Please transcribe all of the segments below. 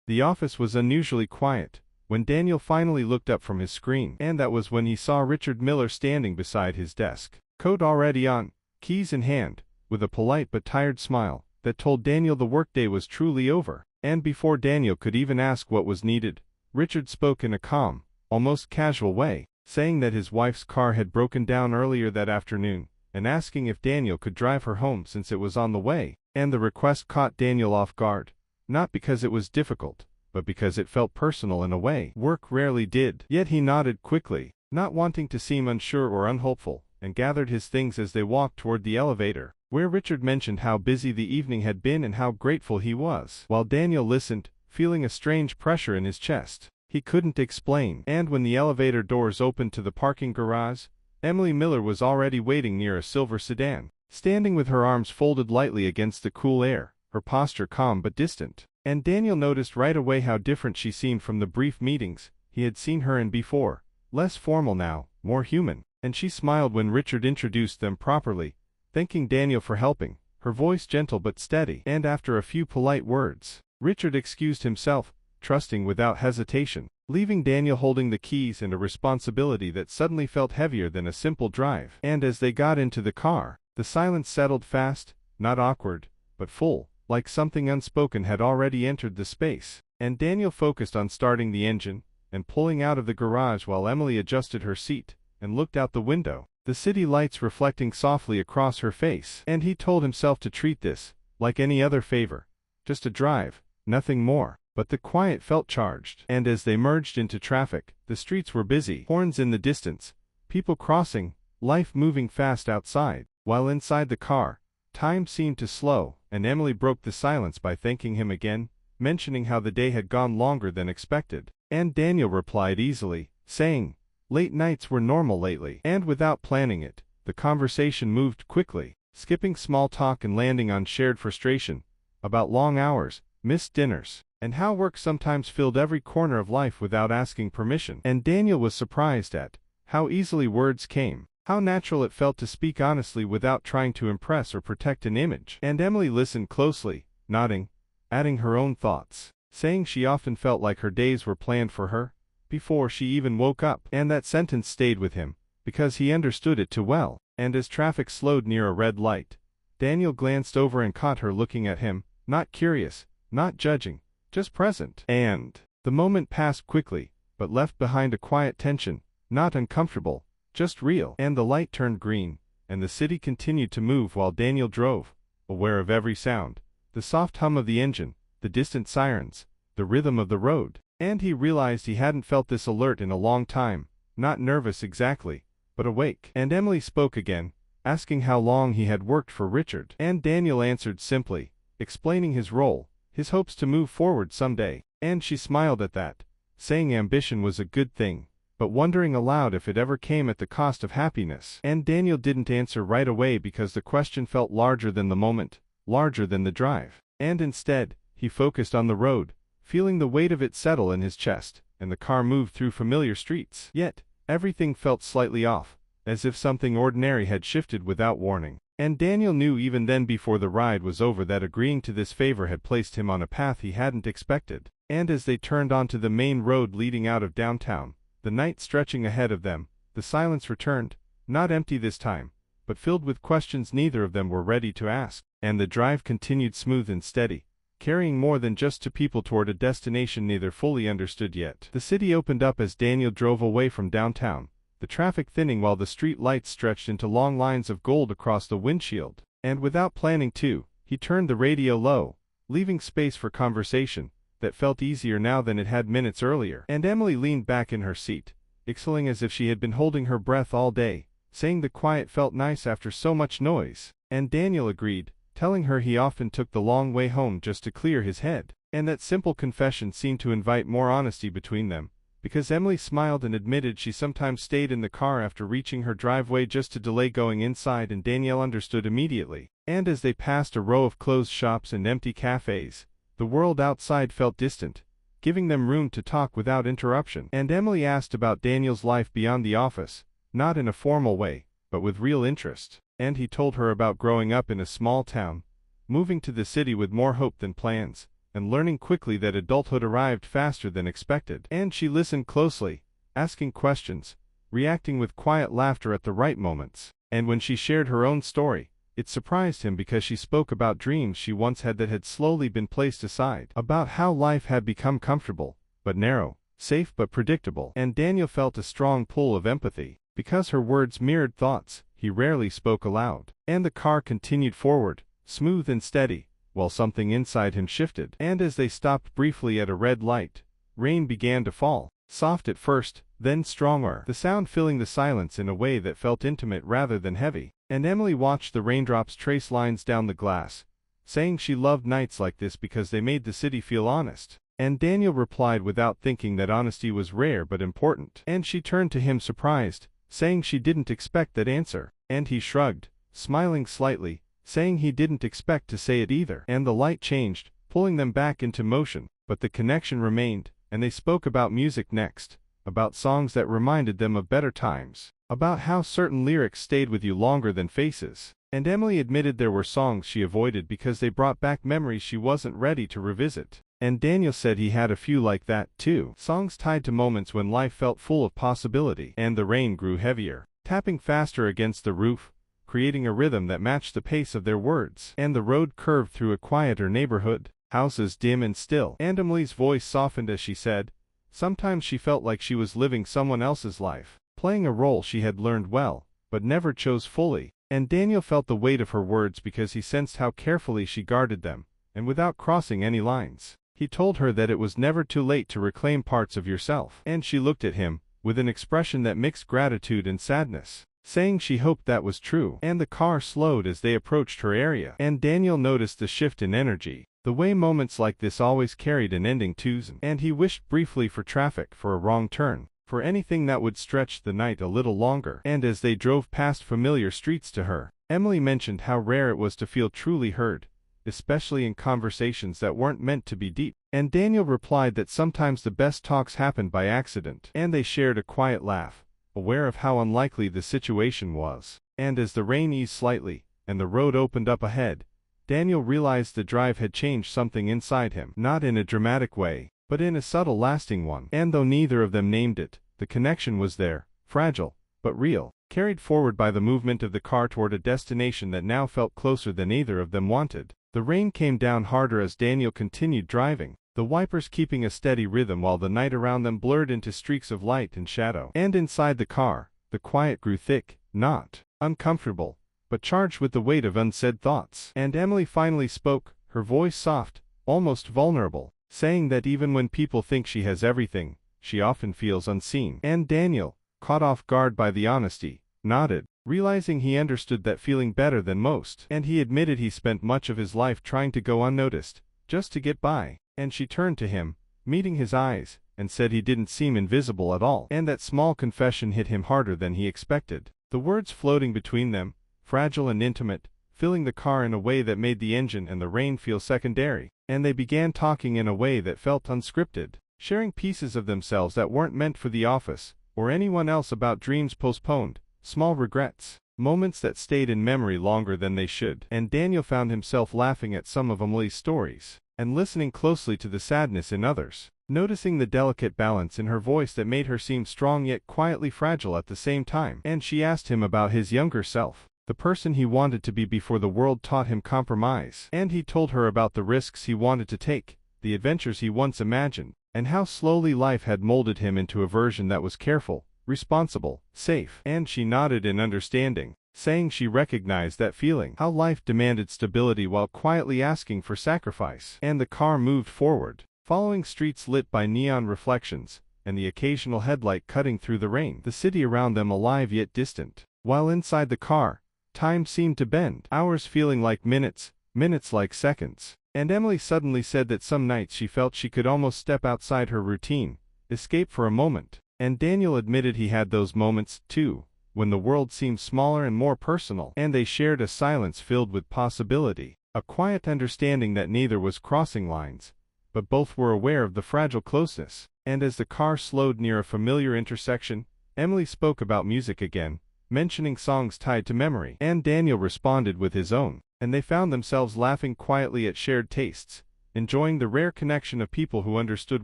The office was unusually quiet when Daniel finally looked up from his screen, and that was when he saw Richard Miller standing beside his desk, coat already on, keys in hand, with a polite but tired smile that told Daniel the workday was truly over. And before Daniel could even ask what was needed, Richard spoke in a calm, almost casual way, saying that his wife's car had broken down earlier that afternoon, and asking if Daniel could drive her home since it was on the way. And the request caught Daniel off guard, not because it was difficult, but because it felt personal in a way work rarely did. Yet he nodded quickly, not wanting to seem unsure or unhopeful, and gathered his things as they walked toward the elevator, where Richard mentioned how busy the evening had been and how grateful he was. While Daniel listened, feeling a strange pressure in his chest, he couldn't explain. And when the elevator doors opened to the parking garage, Emily Miller was already waiting near a silver sedan, standing with her arms folded lightly against the cool air, her posture calm but distant. And Daniel noticed right away how different she seemed from the brief meetings he had seen her in before, less formal now, more human. And she smiled when Richard introduced them properly, thanking Daniel for helping, her voice gentle but steady. And after a few polite words, Richard excused himself, trusting without hesitation, leaving Daniel holding the keys and a responsibility that suddenly felt heavier than a simple drive. And as they got into the car, the silence settled fast, not awkward, but full, like something unspoken had already entered the space. And Daniel focused on starting the engine and pulling out of the garage while Emily adjusted her seat and looked out the window, the city lights reflecting softly across her face. And he told himself to treat this like any other favor, just a drive, nothing more. But the quiet felt charged. And as they merged into traffic, the streets were busy, horns in the distance, people crossing, life moving fast outside, while inside the car, time seemed to slow. And Emily broke the silence by thanking him again, mentioning how the day had gone longer than expected. And Daniel replied easily, saying, "Late nights were normal lately." And without planning it, the conversation moved quickly, skipping small talk and landing on shared frustration about long hours, missed dinners, and how work sometimes filled every corner of life without asking permission. And Daniel was surprised at how easily words came, how natural it felt to speak honestly without trying to impress or protect an image. And Emily listened closely, nodding, adding her own thoughts, saying she often felt like her days were planned for her before she even woke up. And that sentence stayed with him, because he understood it too well. And as traffic slowed near a red light, Daniel glanced over and caught her looking at him, not curious, not judging, just present. And the moment passed quickly, but left behind a quiet tension, not uncomfortable, just real. And the light turned green, and the city continued to move while Daniel drove, aware of every sound, the soft hum of the engine, the distant sirens, the rhythm of the road. And he realized he hadn't felt this alert in a long time, not nervous exactly, but awake. And Emily spoke again, asking how long he had worked for Richard. And Daniel answered simply, explaining his role, his hopes to move forward someday. And she smiled at that, saying ambition was a good thing, but wondering aloud if it ever came at the cost of happiness. And Daniel didn't answer right away because the question felt larger than the moment, larger than the drive. And instead, he focused on the road, feeling the weight of it settle in his chest, and the car moved through familiar streets. Yet, everything felt slightly off, as if something ordinary had shifted without warning. And Daniel knew even then before the ride was over that agreeing to this favor had placed him on a path he hadn't expected. And as they turned onto the main road leading out of downtown, the night stretching ahead of them, the silence returned, not empty this time, but filled with questions neither of them were ready to ask. And the drive continued smooth and steady, carrying more than just two people toward a destination neither fully understood yet. The city opened up as Daniel drove away from downtown, the traffic thinning while the street lights stretched into long lines of gold across the windshield. And without planning to, he turned the radio low, leaving space for conversation that felt easier now than it had minutes earlier. And Emily leaned back in her seat, exhaling as if she had been holding her breath all day, saying the quiet felt nice after so much noise. And Daniel agreed, telling her he often took the long way home just to clear his head. And that simple confession seemed to invite more honesty between them, because Emily smiled and admitted she sometimes stayed in the car after reaching her driveway just to delay going inside. And Danielle understood immediately. And as they passed a row of closed shops and empty cafes, the world outside felt distant, giving them room to talk without interruption. And Emily asked about Daniel's life beyond the office, not in a formal way, but with real interest. And he told her about growing up in a small town, moving to the city with more hope than plans, and learning quickly that adulthood arrived faster than expected. And she listened closely, asking questions, reacting with quiet laughter at the right moments. And when she shared her own story, it surprised him because she spoke about dreams she once had that had slowly been placed aside, about how life had become comfortable, but narrow, safe but predictable. And Daniel felt a strong pull of empathy. Because her words mirrored thoughts he rarely spoke aloud. And the car continued forward, smooth and steady, while something inside him shifted. And as they stopped briefly at a red light, rain began to fall, soft at first, then stronger, the sound filling the silence in a way that felt intimate rather than heavy. And Emily watched the raindrops trace lines down the glass, saying she loved nights like this because they made the city feel honest. And Daniel replied without thinking that honesty was rare but important. And she turned to him surprised, saying she didn't expect that answer. And he shrugged, smiling slightly, saying he didn't expect to say it either. And the light changed, pulling them back into motion, but the connection remained, and they spoke about music next, about songs that reminded them of better times, about how certain lyrics stayed with you longer than faces. And Emily admitted there were songs she avoided because they brought back memories she wasn't ready to revisit. And Daniel said he had a few like that, too. Songs tied to moments when life felt full of possibility. And the rain grew heavier, tapping faster against the roof, creating a rhythm that matched the pace of their words. And the road curved through a quieter neighborhood, houses dim and still. And Emily's voice softened as she said, sometimes she felt like she was living someone else's life, playing a role she had learned well, but never chose fully. And Daniel felt the weight of her words because he sensed how carefully she guarded them, and without crossing any lines. He told her that it was never too late to reclaim parts of yourself. And she looked at him, with an expression that mixed gratitude and sadness, saying she hoped that was true. And the car slowed as they approached her area. And Daniel noticed the shift in energy, the way moments like this always carried an ending too. And he wished briefly for traffic, for a wrong turn, for anything that would stretch the night a little longer. And as they drove past familiar streets to her, Emily mentioned how rare it was to feel truly heard, especially in conversations that weren't meant to be deep. And Daniel replied that sometimes the best talks happened by accident. And they shared a quiet laugh, aware of how unlikely the situation was. And as the rain eased slightly, and the road opened up ahead, Daniel realized the drive had changed something inside him, not in a dramatic way, but in a subtle, lasting one. And though neither of them named it, the connection was there, fragile, but real, carried forward by the movement of the car toward a destination that now felt closer than either of them wanted. The rain came down harder as Daniel continued driving, the wipers keeping a steady rhythm while the night around them blurred into streaks of light and shadow. And inside the car, the quiet grew thick, not uncomfortable, but charged with the weight of unsaid thoughts. And Emily finally spoke, her voice soft, almost vulnerable, saying that even when people think she has everything, she often feels unseen. And Daniel, caught off guard by the honesty, nodded, realizing he understood that feeling better than most. And he admitted he spent much of his life trying to go unnoticed, just to get by. And she turned to him, meeting his eyes, and said he didn't seem invisible at all. And that small confession hit him harder than he expected. The words floating between them, fragile and intimate, filling the car in a way that made the engine and the rain feel secondary. And they began talking in a way that felt unscripted, sharing pieces of themselves that weren't meant for the office or anyone else, about dreams postponed, small regrets, moments that stayed in memory longer than they should. And Daniel found himself laughing at some of Emily's stories, and listening closely to the sadness in others, noticing the delicate balance in her voice that made her seem strong yet quietly fragile at the same time. And she asked him about his younger self, the person he wanted to be before the world taught him compromise. And he told her about the risks he wanted to take, the adventures he once imagined, and how slowly life had molded him into a version that was careful, responsible, safe. And she nodded in understanding, saying she recognized that feeling, how life demanded stability while quietly asking for sacrifice. And the car moved forward, following streets lit by neon reflections, and the occasional headlight cutting through the rain, the city around them alive yet distant. While inside the car, time seemed to bend, hours feeling like minutes, minutes like seconds. And Emily suddenly said that some nights she felt she could almost step outside her routine, escape for a moment. And Daniel admitted he had those moments, too, when the world seemed smaller and more personal. And they shared a silence filled with possibility, a quiet understanding that neither was crossing lines, but both were aware of the fragile closeness. And as the car slowed near a familiar intersection, Emily spoke about music again, mentioning songs tied to memory. And Daniel responded with his own, and they found themselves laughing quietly at shared tastes, enjoying the rare connection of people who understood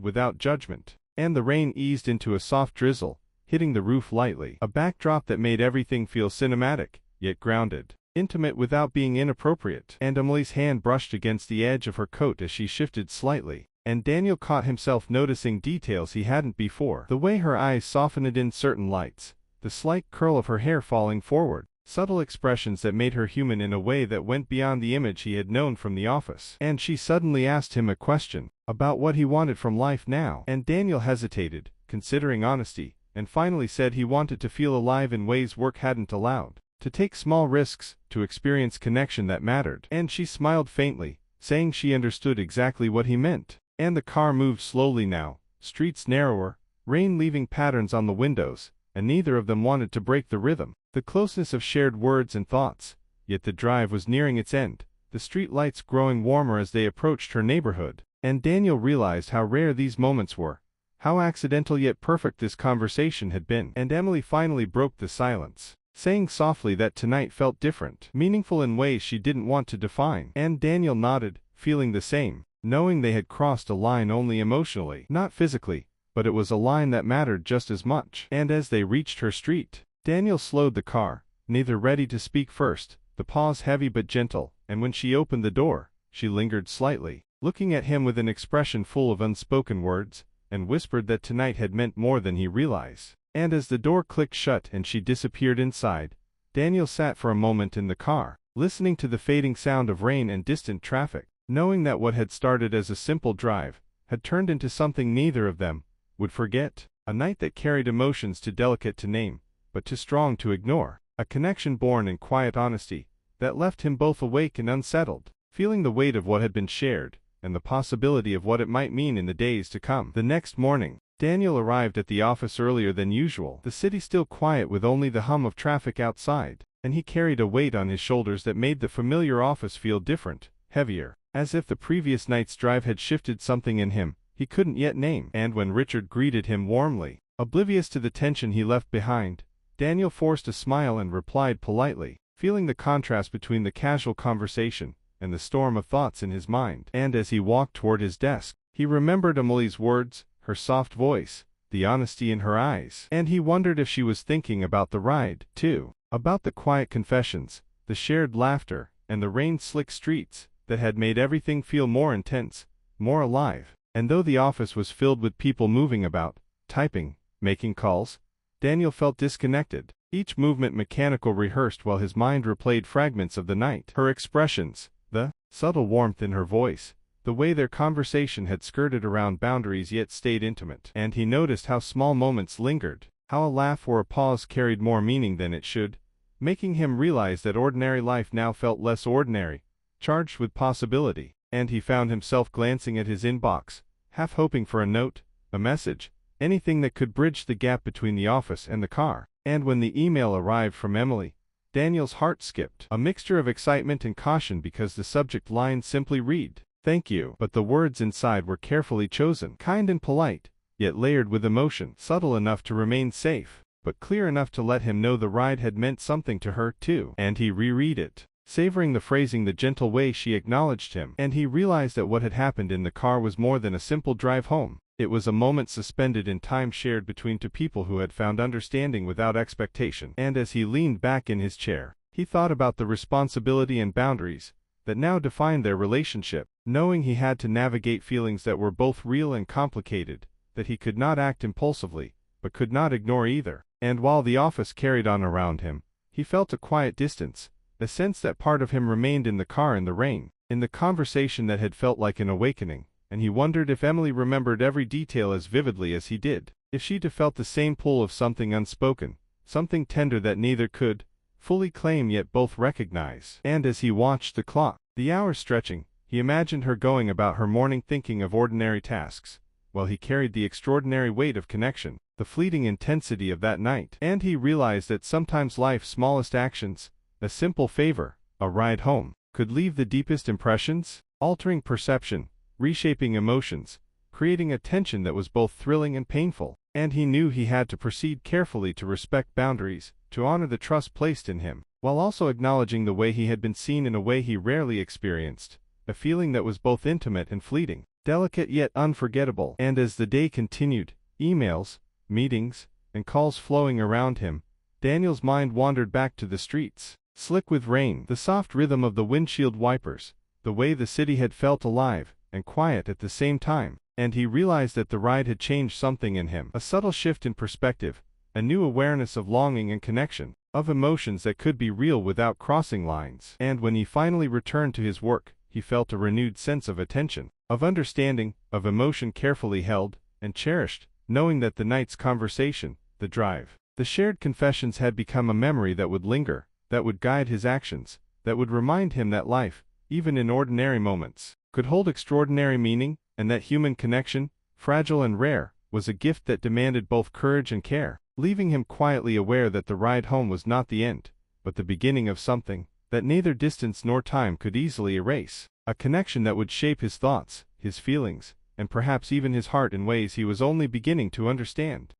without judgment. And the rain eased into a soft drizzle, hitting the roof lightly, a backdrop that made everything feel cinematic, yet grounded, intimate without being inappropriate. And Emily's hand brushed against the edge of her coat as she shifted slightly, and Daniel caught himself noticing details he hadn't before. The way her eyes softened in certain lights, the slight curl of her hair falling forward, subtle expressions that made her human in a way that went beyond the image he had known from the office. And she suddenly asked him a question about what he wanted from life now. And Daniel hesitated, considering honesty, and finally said he wanted to feel alive in ways work hadn't allowed, to take small risks, to experience connection that mattered. And she smiled faintly, saying she understood exactly what he meant. And the car moved slowly now, streets narrower, rain leaving patterns on the windows, and neither of them wanted to break the rhythm, the closeness of shared words and thoughts. Yet the drive was nearing its end, the street lights growing warmer as they approached her neighborhood. And Daniel realized how rare these moments were, how accidental yet perfect this conversation had been. And Emily finally broke the silence, saying softly that tonight felt different, meaningful in ways she didn't want to define. And Daniel nodded, feeling the same, knowing they had crossed a line only emotionally, not physically, but it was a line that mattered just as much. And as they reached her street, Daniel slowed the car, neither ready to speak first, the pause heavy but gentle, and when she opened the door, she lingered slightly, looking at him with an expression full of unspoken words, and whispered that tonight had meant more than he realized. And as the door clicked shut and she disappeared inside, Daniel sat for a moment in the car, listening to the fading sound of rain and distant traffic, knowing that what had started as a simple drive had turned into something neither of them would forget, a night that carried emotions too delicate to name, but too strong to ignore, a connection born in quiet honesty that left him both awake and unsettled, feeling the weight of what had been shared, and the possibility of what it might mean in the days to come. The next morning, Daniel arrived at the office earlier than usual, the city still quiet with only the hum of traffic outside, and he carried a weight on his shoulders that made the familiar office feel different, heavier, as if the previous night's drive had shifted something in him he couldn't yet name. And when Richard greeted him warmly, oblivious to the tension he left behind, Daniel forced a smile and replied politely, feeling the contrast between the casual conversation and the storm of thoughts in his mind. And as he walked toward his desk, he remembered Emily's words, her soft voice, the honesty in her eyes. And he wondered if she was thinking about the ride, too, about the quiet confessions, the shared laughter, and the rain-slick streets that had made everything feel more intense, more alive. And though the office was filled with people moving about, typing, making calls, Daniel felt disconnected, each movement mechanical, rehearsed while his mind replayed fragments of the night. Her expressions, the subtle warmth in her voice, the way their conversation had skirted around boundaries yet stayed intimate. And he noticed how small moments lingered, how a laugh or a pause carried more meaning than it should, making him realize that ordinary life now felt less ordinary, charged with possibility. And he found himself glancing at his inbox, half hoping for a note, a message, anything that could bridge the gap between the office and the car. And when the email arrived from Emily, Daniel's heart skipped, a mixture of excitement and caution, because the subject line simply read, "Thank you," but the words inside were carefully chosen, kind and polite, yet layered with emotion, subtle enough to remain safe, but clear enough to let him know the ride had meant something to her too. And he reread it, savoring the phrasing, the gentle way she acknowledged him. And he realized that what had happened in the car was more than a simple drive home. It was a moment suspended in time, shared between two people who had found understanding without expectation. And as he leaned back in his chair, he thought about the responsibility and boundaries that now defined their relationship, knowing he had to navigate feelings that were both real and complicated, that he could not act impulsively, but could not ignore either. And while the office carried on around him, he felt a quiet distance, a sense that part of him remained in the car in the rain, in the conversation that had felt like an awakening. And he wondered if Emily remembered every detail as vividly as he did, if she too felt the same pull of something unspoken, something tender that neither could fully claim yet both recognize. And as he watched the clock, the hours stretching, he imagined her going about her morning thinking of ordinary tasks, while he carried the extraordinary weight of connection, the fleeting intensity of that night. And he realized that sometimes life's smallest actions, a simple favor, a ride home, could leave the deepest impressions, altering perception, reshaping emotions, creating a tension that was both thrilling and painful. And he knew he had to proceed carefully, to respect boundaries, to honor the trust placed in him, while also acknowledging the way he had been seen in a way he rarely experienced, a feeling that was both intimate and fleeting, delicate yet unforgettable. And as the day continued, emails, meetings, and calls flowing around him, Daniel's mind wandered back to the streets, slick with rain, the soft rhythm of the windshield wipers, the way the city had felt alive and quiet at the same time. And he realized that the ride had changed something in him, a subtle shift in perspective, a new awareness of longing and connection, of emotions that could be real without crossing lines. And when he finally returned to his work, he felt a renewed sense of attention, of understanding, of emotion carefully held and cherished, knowing that the night's conversation, the drive, the shared confessions had become a memory that would linger, that would guide his actions, that would remind him that life, even in ordinary moments, could hold extraordinary meaning, and that human connection, fragile and rare, was a gift that demanded both courage and care, leaving him quietly aware that the ride home was not the end, but the beginning of something that neither distance nor time could easily erase, a connection that would shape his thoughts, his feelings, and perhaps even his heart in ways he was only beginning to understand.